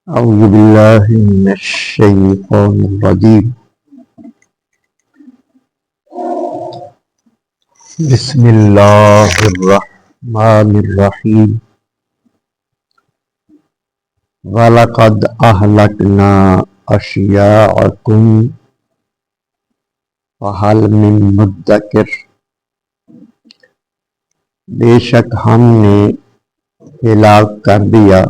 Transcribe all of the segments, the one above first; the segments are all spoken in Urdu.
أعوذ بالله من الشيطان الرجيم. بسم الله الرحمن الرحيم. وَلَقَدْ أَهْلَكْنَا أَشْيَاعَكُمْ فَهَلْ مِن مُدَّكِرٍ. بے شک ہم نے ہلاک کر دیا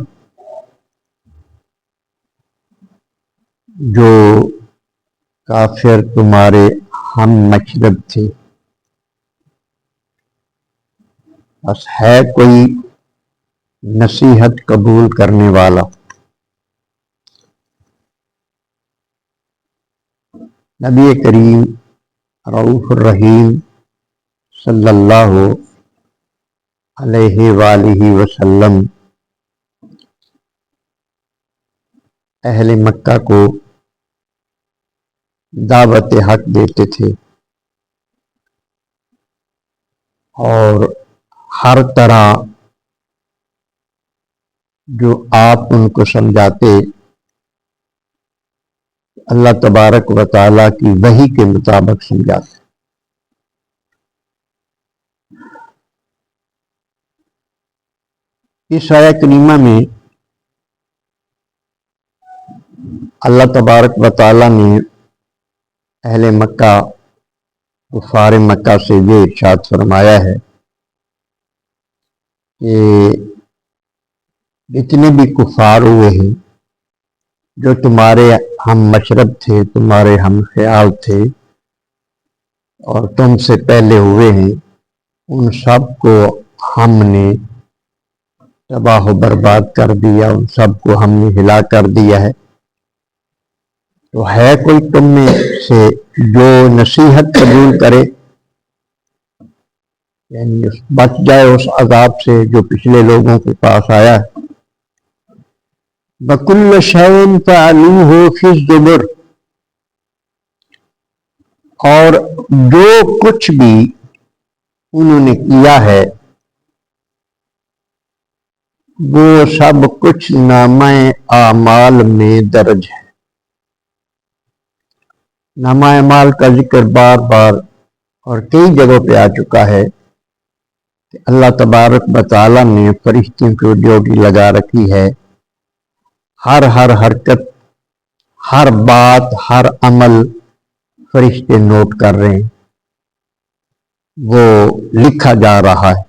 جو کافر تمہارے ہم مشرب تھے، بس ہے کوئی نصیحت قبول کرنے والا؟ نبی کریم رؤوف الرحیم صلی اللہ علیہ وآلہ وسلم اہل مکہ کو دعوت حق دیتے تھے اور ہر طرح جو آپ ان کو سمجھاتے اللہ تبارک و تعالیٰ کی وحی کے مطابق سمجھاتے۔ اس آیہ کریمہ میں اللہ تبارک و تعالیٰ نے اہل مکہ کفار مکہ سے یہ ارشاد فرمایا ہے کہ جتنے بھی کفار ہوئے ہیں جو تمہارے ہم مشرب تھے، تمہارے ہم خیال تھے اور تم سے پہلے ہوئے ہیں، ان سب کو ہم نے تباہ و برباد کر دیا، ان سب کو ہم نے ہلاک کر دیا ہے۔ تو ہے کوئی تم میں سے جو نصیحت قبول کرے، یعنی بچ جائے اس عذاب سے جو پچھلے لوگوں کے پاس آیا ہے۔ وَكُلَّ شَيْءٍ فَعَلُوهُ فِي الزُّبُرِ، اور جو کچھ بھی انہوں نے کیا ہے وہ سب کچھ نامہ اعمال میں درج ہے۔ نامہ اعمال کا ذکر بار بار اور کئی جگہوں پہ آ چکا ہے کہ اللہ تبارک و تعالیٰ نے فرشتوں کو ڈیوٹی لگا رکھی ہے، ہر حرکت، ہر بات، ہر عمل فرشتے نوٹ کر رہے ہیں، وہ لکھا جا رہا ہے۔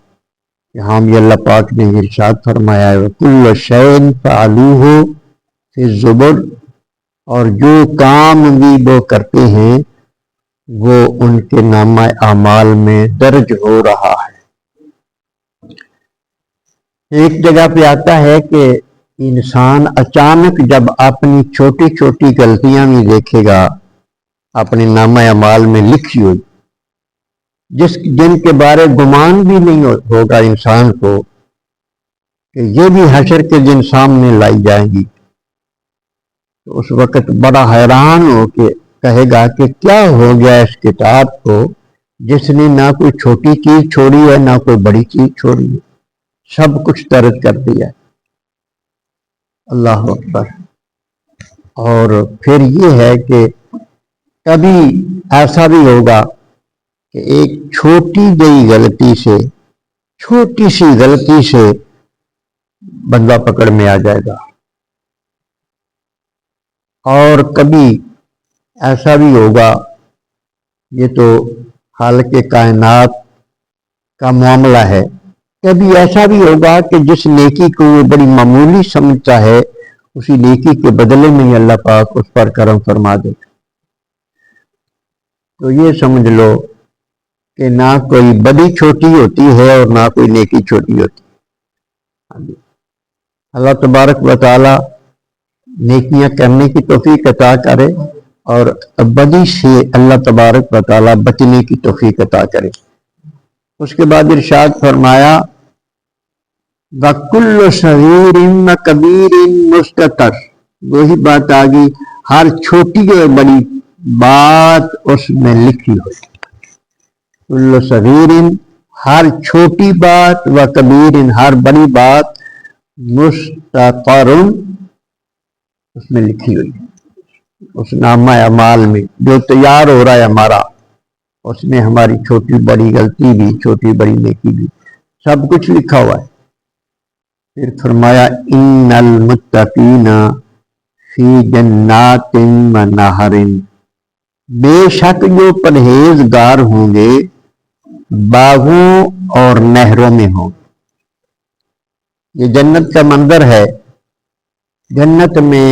یہاں بھی اللہ پاک نے ارشاد فرمایا ہے وَكُلَّ شَيْءٍ فَعَلُوهُ فِي الزُّبُرِ، اور جو کام بھی وہ کرتے ہیں وہ ان کے نامہ اعمال میں درج ہو رہا ہے۔ ایک جگہ پہ آتا ہے کہ انسان اچانک جب اپنی چھوٹی چھوٹی غلطیاں بھی دیکھے گا اپنے نامہ اعمال میں لکھی ہوئی، جن کے بارے گمان بھی نہیں ہوگا انسان کو کہ یہ بھی حشر کے دن سامنے لائی جائیں گی، تو اس وقت بڑا حیران ہو کے کہے گا کہ کیا ہو گیا اس کتاب کو جس نے نہ کوئی چھوٹی چیز چھوڑی ہے نہ کوئی بڑی چیز چھوڑی ہے، سب کچھ درج کر دیا ہے۔ اللہ اکبر۔ اور پھر یہ ہے کہ کبھی ایسا بھی ہوگا کہ ایک چھوٹی گئی غلطی سے، چھوٹی سی غلطی سے بندہ پکڑ میں آ جائے گا، اور کبھی ایسا بھی ہوگا، یہ تو خالق کائنات کا معاملہ ہے، کبھی ایسا بھی ہوگا کہ جس نیکی کو وہ بڑی معمولی سمجھتا ہے اسی نیکی کے بدلے میں ہی اللہ پاک اس پر کرم فرما دے۔ تو یہ سمجھ لو کہ نہ کوئی بڑی چھوٹی ہوتی ہے اور نہ کوئی نیکی چھوٹی ہوتی ہے۔ اللہ تبارک و تعالی نیکیاں کرنے کی توفیق عطا کرے اور بدی سے اللہ تبارک و تعالی بچنے کی توفیق عطا کرے۔ اس کے بعد ارشاد فرمایا وَكُلُّ صَغِيرٍ وَكَبِيرٍ مُسْتَطَرٌ، وہی بات آ گئی، ہر چھوٹی اور بڑی بات اس میں لکھی ہوئی۔ کُلُّ صَغِيرٍ، ہر چھوٹی بات، وَكَبِيرٍ، ہر بڑی بات، مُسْتَطَرٌ، اس میں لکھی ہوئی ہے، اس نامہ اعمال میں جو تیار ہو رہا ہے ہمارا، اس میں ہماری چھوٹی بڑی غلطی بھی، چھوٹی بڑی نیکی بھی، سب کچھ لکھا ہوا ہے۔ پھر فرمایا ان المتقین فی جنات و نہر، بے شک جو پرہیزگار ہوں گے باغوں اور نہروں میں ہوں۔ یہ جنت کا منظر ہے، جنت میں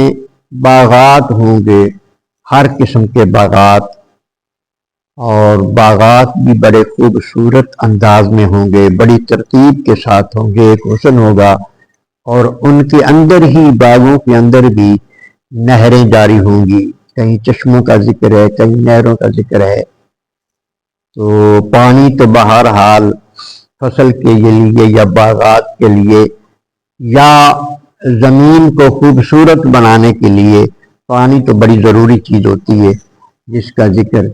باغات ہوں گے، ہر قسم کے باغات، اور باغات بھی بڑے خوبصورت انداز میں ہوں گے، بڑی ترتیب کے ساتھ ہوں گے، ایک حسن ہوگا، اور ان کے اندر ہی، باغوں کے اندر بھی نہریں جاری ہوں گی، کہیں چشموں کا ذکر ہے، کہیں نہروں کا ذکر ہے۔ تو پانی تو بہرحال فصل کے لیے یا باغات کے لیے یا زمین کو خوبصورت بنانے کے لیے پانی تو بڑی ضروری چیز ہوتی ہے، جس کا ذکر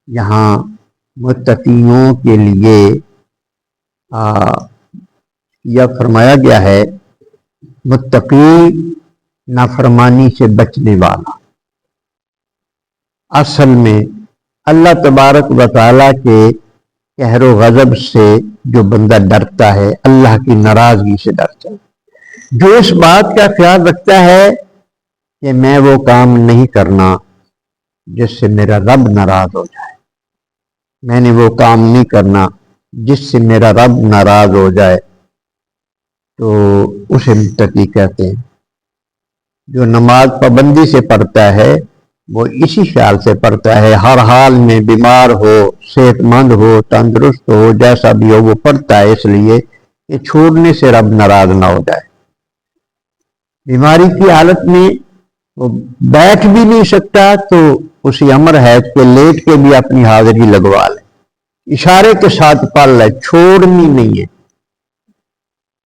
یہاں متقیوں کے لیے یا فرمایا گیا ہے۔ متقی نافرمانی سے بچنے والا، اصل میں اللہ تبارک و تعالیٰ کے قہر و غضب سے جو بندہ ڈرتا ہے، اللہ کی ناراضگی سے ڈرتا ہے، جو اس بات کا خیال رکھتا ہے کہ میں وہ کام نہیں کرنا جس سے میرا رب ناراض ہو جائے، میں نے وہ کام نہیں کرنا جس سے میرا رب ناراض ہو جائے، تو اسے متقی کہتے ہیں۔ جو نماز پابندی سے پڑھتا ہے وہ اسی خیال سے پڑھتا ہے، ہر حال میں بیمار ہو، صحت مند ہو، تندرست ہو، جیسا بھی ہو وہ پڑھتا ہے، اس لیے کہ چھوڑنے سے رب ناراض نہ ہو جائے۔ بیماری کی حالت میں وہ بیٹھ بھی نہیں سکتا تو اسی امر ہے کہ لیٹ کے بھی اپنی حاضری لگوا لے، اشارے کے ساتھ پڑھ لے، چھوڑنی نہیں ہے۔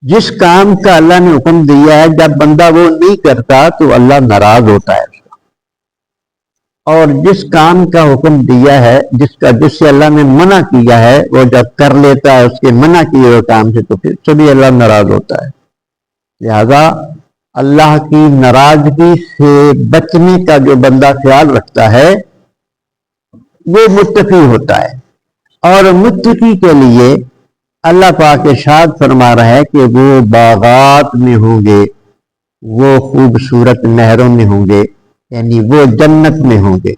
جس کام کا اللہ نے حکم دیا ہے جب بندہ وہ نہیں کرتا تو اللہ ناراض ہوتا ہے اس کا، اور جس کام کا حکم دیا ہے، جس سے اللہ نے منع کیا ہے، وہ جب کر لیتا ہے اس کے منع کیے ہوئے کام سے تو پھر سبھی اللہ ناراض ہوتا ہے۔ لہذا اللہ کی ناراضگی سے بچنے کا جو بندہ خیال رکھتا ہے وہ متقی ہوتا ہے، اور متقی کے لیے اللہ پاک ارشاد فرما رہا ہے کہ وہ باغات میں ہوں گے، وہ خوبصورت نہروں میں ہوں گے، یعنی وہ جنت میں ہوں گے۔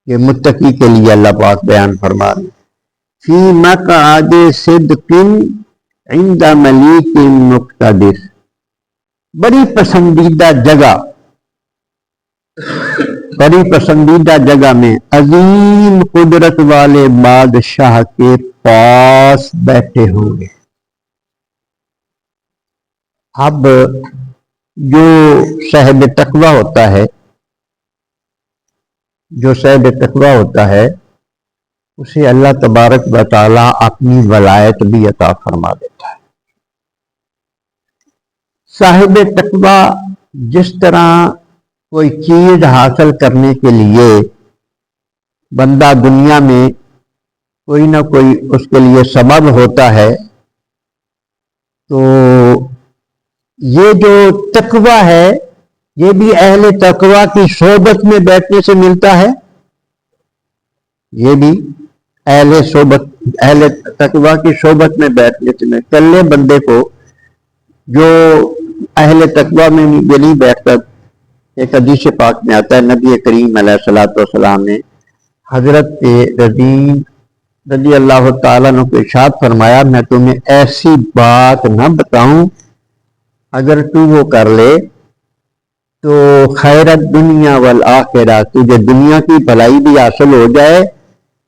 یہ متقی کے لیے اللہ پاک بیان فرما رہے ہیں۔ فی مقعد صدق عند ملیک مقتدر، بڑی پسندیدہ جگہ، بڑی پسندیدہ جگہ میں عظیم قدرت والے بادشاہ کے پاس بیٹھے ہوں گے۔ اب جو صاحب تقویٰ ہوتا ہے، جو صاحب تقویٰ ہوتا ہے اسے اللہ تبارک و تعالیٰ اپنی ولایت بھی عطا فرما دیتا ہے۔ صاحب تقویٰ جس طرح کوئی چیز حاصل کرنے کے لیے بندہ دنیا میں کوئی نہ کوئی اس کے لیے سبب ہوتا ہے، تو یہ جو تقویٰ ہے یہ بھی اہل تقویٰ کی صحبت میں بیٹھنے سے ملتا ہے، یہ بھی اہل تقویٰ کی صحبت میں بیٹھنے سے ملتا ہے۔ کلے بندے کو جو اہل تقویٰ میں یہ نہیں بیٹھتا، ایک حدیث پاک میں آتا ہے نبی کریم علیہ الصلوۃ والسلام نے حضرت رضین رضی اللہ تعالیٰ عنہ کو ارشاد فرمایا، میں تمہیں ایسی بات نہ بتاؤں اگر تو وہ کر لے تو خیرت دنیا والآخرہ، تجھے دنیا کی بھلائی بھی حاصل ہو جائے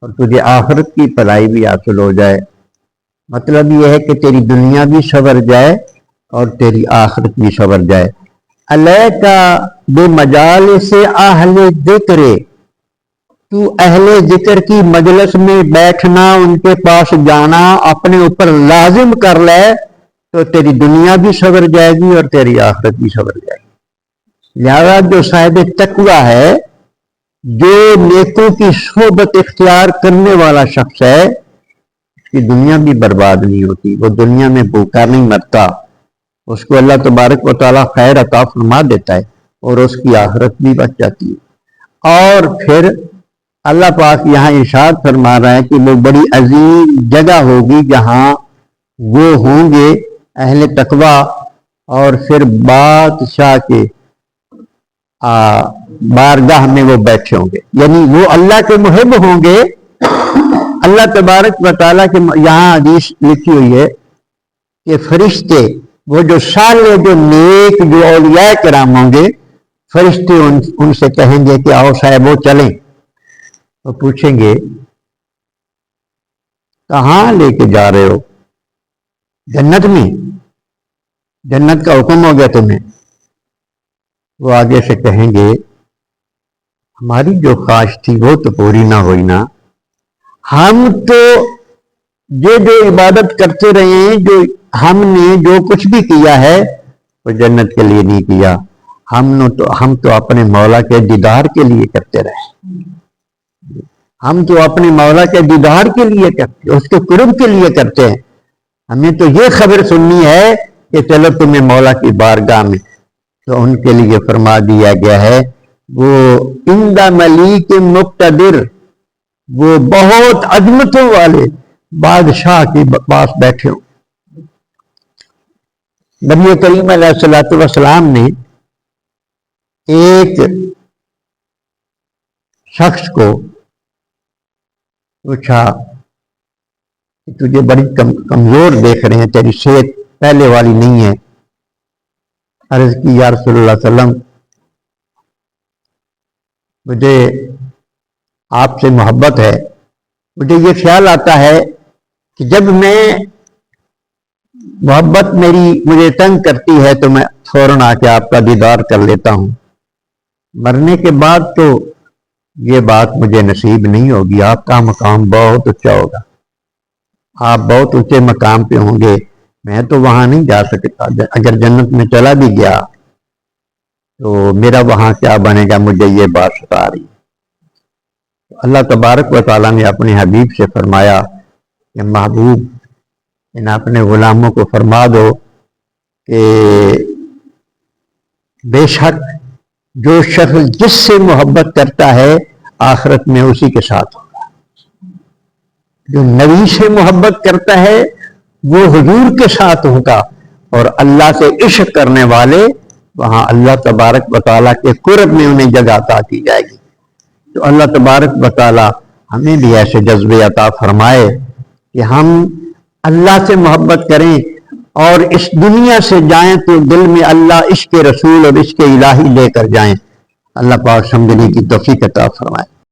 اور تجھے آخرت کی بھلائی بھی حاصل ہو جائے۔ مطلب یہ ہے کہ تیری دنیا بھی سنور جائے اور تیری آخرت بھی سنور جائے۔ علیک بمجالس اہل ذکر، تو اہل ذکر کی مجلس میں بیٹھنا، ان کے پاس جانا اپنے اوپر لازم کر لے تو تیری دنیا بھی سنور جائے گی اور تیری آخرت بھی سنور جائے گی۔ لہذا جو صاحب تقویٰ ہے، جو نیکوں کی صحبت اختیار کرنے والا شخص ہے، اس کی دنیا بھی برباد نہیں ہوتی، وہ دنیا میں بھوکا نہیں مرتا، اس کو اللہ تبارک و تعالیٰ خیر عطا فرما دیتا ہے۔ اور اس کی آخرت بھی بچ جاتی ہے۔ اور پھر اللہ پاک یہاں ارشاد فرما رہا ہے کہ وہ بڑی عظیم جگہ ہوگی جہاں وہ ہوں گے اہل تقویٰ، اور پھر بادشاہ کے بارگاہ میں وہ بیٹھے ہوں گے، یعنی وہ اللہ کے محب ہوں گے۔ اللہ تبارک و تعالیٰ کے یہاں حدیث لکھی ہوئی ہے کہ فرشتے وہ جو صالح، جو نیک، جو اولیاء کرام ہوں گے، فرشتے ان سے کہیں گے کہ آؤ صاحب وہ چلیں، تو پوچھیں گے کہاں لے کے جا رہے ہو؟ جنت میں، جنت کا حکم ہو گیا تمہیں؟ وہ آگے سے کہیں گے ہماری جو خواہش تھی وہ تو پوری نہ ہوئی نا، ہم تو جو عبادت کرتے رہے ہیں، جو ہم نے جو کچھ بھی کیا ہے وہ جنت کے لیے نہیں کیا، ہم تو اپنے مولا کے دیدار کے لیے کرتے رہے، ہم تو اپنے مولا کے دیدار کے لیے کرتے، اس کے قرب کے لیے کرتے ہیں، ہمیں تو یہ خبر سننی ہے کہ چلو تمہیں مولا کی بارگاہ میں۔ تو ان کے لیے فرما دیا گیا ہے وہ عند ملیک مقتدر، وہ بہت عظمتوں والے بادشاہ کے پاس بیٹھے ہوں۔ نبی کریم علیہ الصلوۃ والسلام نے ایک شخص کو پوچھا کہ تجھے بڑی کمزور دیکھ رہے ہیں، تیری صحت پہلے والی نہیں ہے۔ عرض کی یا رسول اللہ صلی اللہ علیہ وسلم مجھے آپ سے محبت ہے، مجھے یہ خیال آتا ہے کہ جب میں محبت مجھے تنگ کرتی ہے تو میں فوراً آ کے آپ کا دیدار کر لیتا ہوں، مرنے کے بعد تو یہ بات مجھے نصیب نہیں ہوگی، آپ کا مقام بہت اونچا ہوگا، آپ بہت اونچے مقام پہ ہوں گے، میں تو وہاں نہیں جا سکتا، اگر جنت میں چلا بھی گیا تو میرا وہاں کیا بنے گا، مجھے یہ بات ستا رہی۔ اللہ تبارک و تعالیٰ نے اپنے حبیب سے فرمایا کہ محبوب ان اپنے غلاموں کو فرما دو کہ بے شک جو شخص جس سے محبت کرتا ہے آخرت میں اسی کے ساتھ ہوگا، جو نبی سے محبت کرتا ہے وہ حضور کے ساتھ ہوگا، اور اللہ سے عشق کرنے والے وہاں اللہ تبارک و تعالیٰ کے قرب میں انہیں جگہ عطا کی جائے گی۔ تو اللہ تبارک و تعالیٰ ہمیں بھی ایسے جذبے عطا فرمائے کہ ہم اللہ سے محبت کریں، اور اس دنیا سے جائیں تو دل میں اللہ، عشق رسول اور عشق الہی لے کر جائیں۔ اللہ پاک سمجھنے کی توفیق عطا فرمائے۔